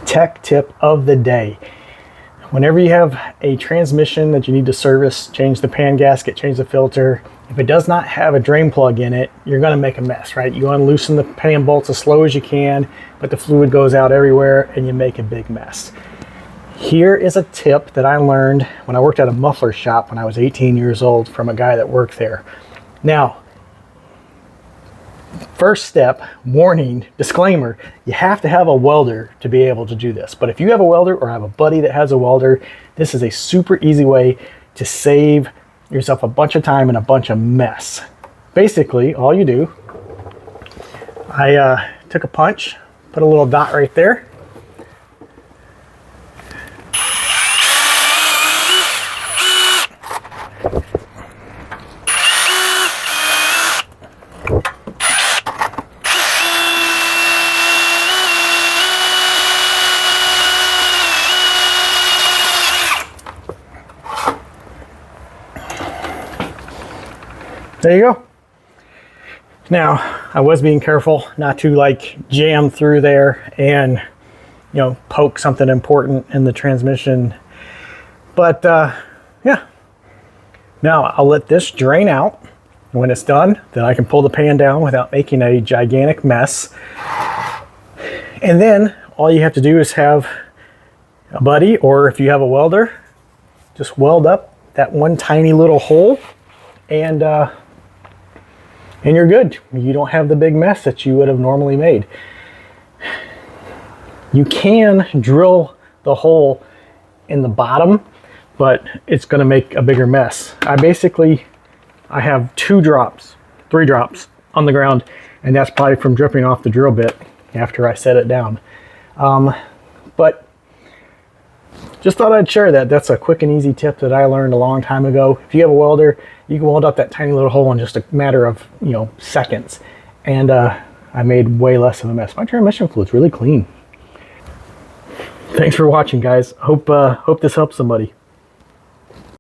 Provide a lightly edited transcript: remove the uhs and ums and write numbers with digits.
Tech tip of the day. Whenever you have a transmission that you need to service, change the pan gasket, change the filter, if it does not have a drain plug in it, you're going to make a mess, right? You want to loosen the pan bolts as slow as you can, but the fluid goes out everywhere and you make a big mess. Here is a tip that I learned when I worked at a muffler shop when I was 18 years old from a guy that worked there. Now, first step, warning, disclaimer, you have to have a welder to be able to do this. But if you have a welder or have a buddy that has a welder, this is a super easy way to save yourself a bunch of time and a bunch of mess. Basically, all you do, I took a punch, put a little dot right there. There you go. Now, I was being careful not to like jam through there and, you know, poke something important in the transmission. But yeah. Now I'll let this drain out. When it's done, then I can pull the pan down without making a gigantic mess. And then all you have to do is have a buddy, or if you have a welder, just weld up that one tiny little hole and you're good. You don't have the big mess that you would have normally made. You can drill the hole in the bottom, but it's going to make a bigger mess. I have 3 drops on the ground, and that's probably from dripping off the drill bit after I set it down. But just thought I'd share that. That's a quick and easy tip that I learned a long time ago. If you have a welder, you can weld up that tiny little hole in just a matter of, you know, seconds. And I made way less of a mess. My transmission fluid's really clean. Thanks for watching, guys. Hope this helps somebody.